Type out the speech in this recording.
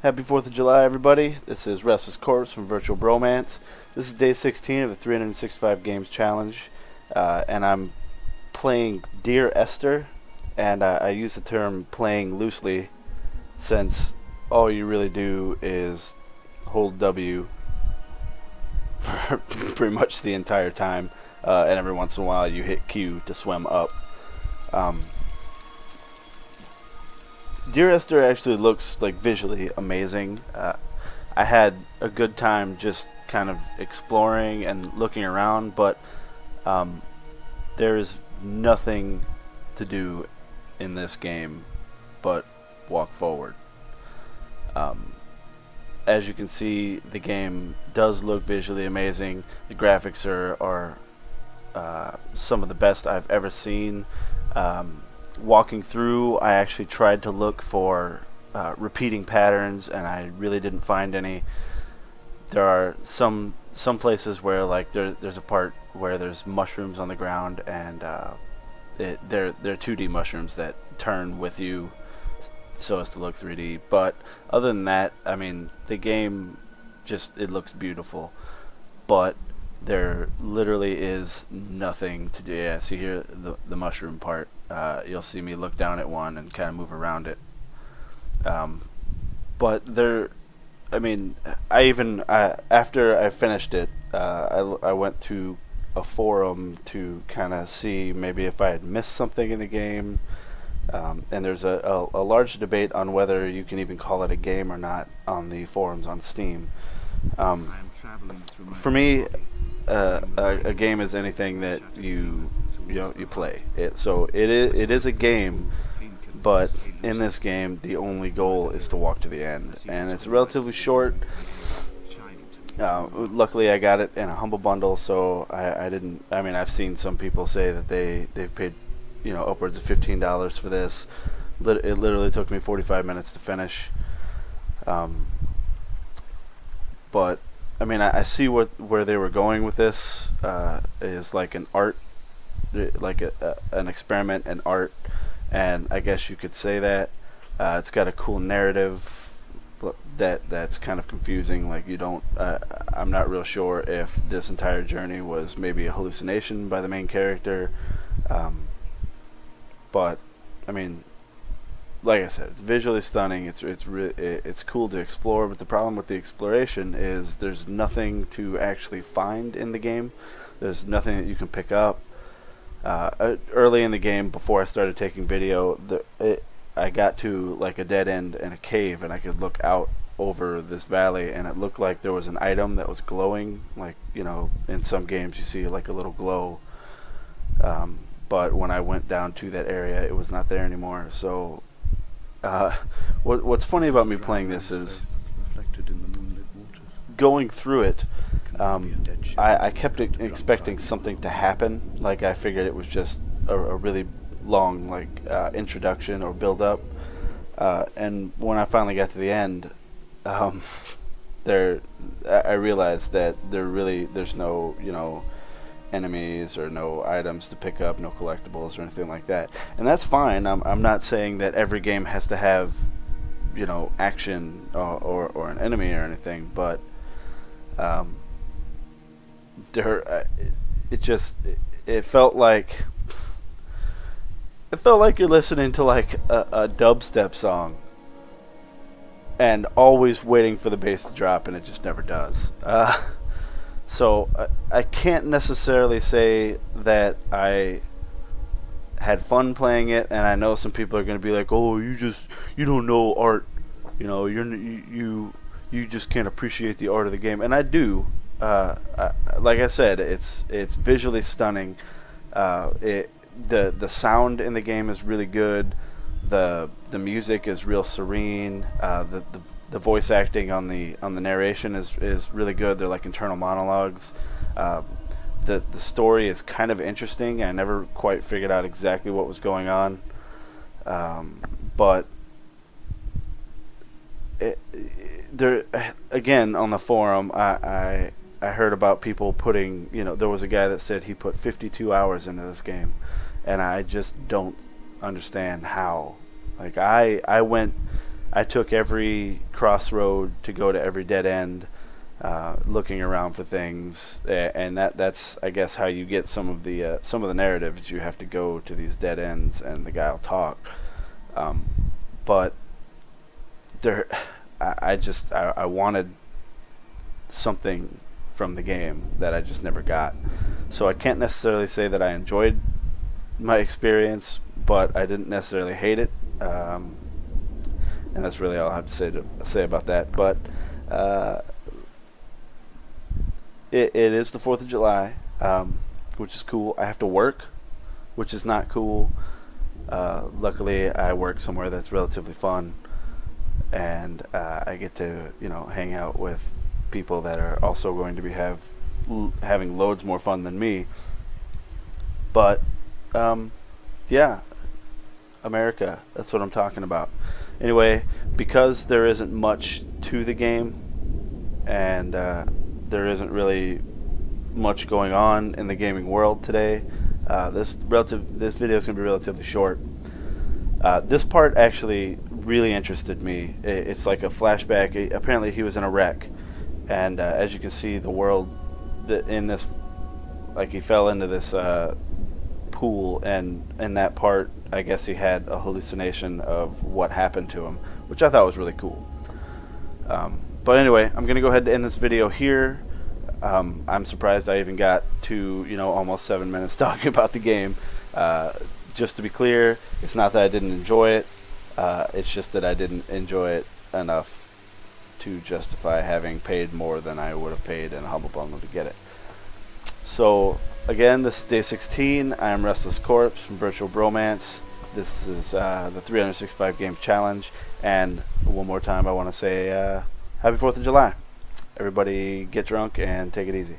Happy 4th of July, everybody. This is Restless Corpse from VirtualBromance. This is day 16 of the 365 Games Challenge, and I'm playing Dear Esther, and I use the term playing loosely since all you really do is hold W for pretty much the entire time, and every once in a while you hit Q to swim up. Dear Esther actually looks like visually amazing. I had a good time just kind of exploring and looking around, but there is nothing to do in this game but walk forward. As you can see, the game does look visually amazing. The graphics are some of the best I've ever seen. Walking through, I actually tried to look for repeating patterns, and I really didn't find any. There are some places where like there's a part where there's mushrooms on the ground, and they're 2D mushrooms that turn with you so as to look 3D. But other than that, I mean, the game it looks beautiful, but there literally is nothing to do. Yeah, see here the mushroom part. You'll see me look down at one and kind of move around it. But there, I mean, after I finished it, I went to a forum to kind of see maybe if I had missed something in the game. And there's a large debate on whether you can even call it a game or not on the forums on Steam. For me, a game is anything that you play. It is a game, but in this game the only goal is to walk to the end, and it's relatively short. Luckily, I got it in a humble bundle, so I didn't. I mean, I've seen some people say that they've paid upwards of $15 for this. It literally took me 45 minutes to finish. But I mean, I see where they were going with this. Is like an art, like an experiment in art, and I guess you could say that. It's got a cool narrative that's kind of confusing. Like I'm not real sure if this entire journey was maybe a hallucination by the main character. But I mean, like I said, it's visually stunning. It's cool to explore, but the problem with the exploration is there's nothing to actually find in the game. There's nothing that you can pick up. Early in the game, before I started taking video, I got to like a dead end in a cave, and I could look out over this valley, and it looked like there was an item that was glowing. Like, in some games you see like a little glow. But when I went down to that area, it was not there anymore. So what's funny about me playing this is going through it. I kept expecting something to happen. Like, I figured it was just a really long introduction or build up. And when I finally got to the end, I realized that there's no enemies or no items to pick up, no collectibles or anything like that, and that's fine. I'm not saying that every game has to have action or an enemy or anything, but it felt like you're listening to like a dubstep song and always waiting for the bass to drop, and it just never does. So I can't necessarily say that I had fun playing it, and I know some people are going to be like, "Oh, you don't know art, you just can't appreciate the art of the game," and I do. Like I said, it's visually stunning. The sound in the game is really good. The music is real serene. The voice acting on the narration is really good. They're like internal monologues. The story is kind of interesting. I never quite figured out exactly what was going on, but there again on the forum, I heard about people putting. There was a guy that said he put 52 hours into this game, and I just don't understand how. Like, I went I took every crossroad to go to every dead end, looking around for things, and that's I guess how you get some of the narratives. You have to go to these dead ends, and the guy will talk. But there, I wanted something from the game that I just never got. So I can't necessarily say that I enjoyed my experience, but I didn't necessarily hate it. And that's really all I have to say about that. But it is the 4th of July, which is cool. I have to work, which is not cool. Luckily, I work somewhere that's relatively fun, and I get to hang out with people that are also going to be having loads more fun than me. But yeah, America, that's what I'm talking about. Anyway, because there isn't much to the game, and there isn't really much going on in the gaming world today, this video is going to be relatively short. This part actually really interested me. It's like a flashback. Apparently he was in a wreck, and as you can see, the world in this, like, he fell into this pool, and in that part I guess he had a hallucination of what happened to him, which I thought was really cool. But anyway, I'm gonna go ahead and end this video here. I'm surprised I even got to almost 7 minutes talking about the game. Just to be clear, it's not that I didn't enjoy it, it's just that I didn't enjoy it enough to justify having paid more than I would have paid in a Humble Bundle to get it. So again, this is day 16. I am Restless Corpse from VirtualBromance. This is the 365 game challenge, and one more time I want to say happy 4th of July. Everybody get drunk and take it easy.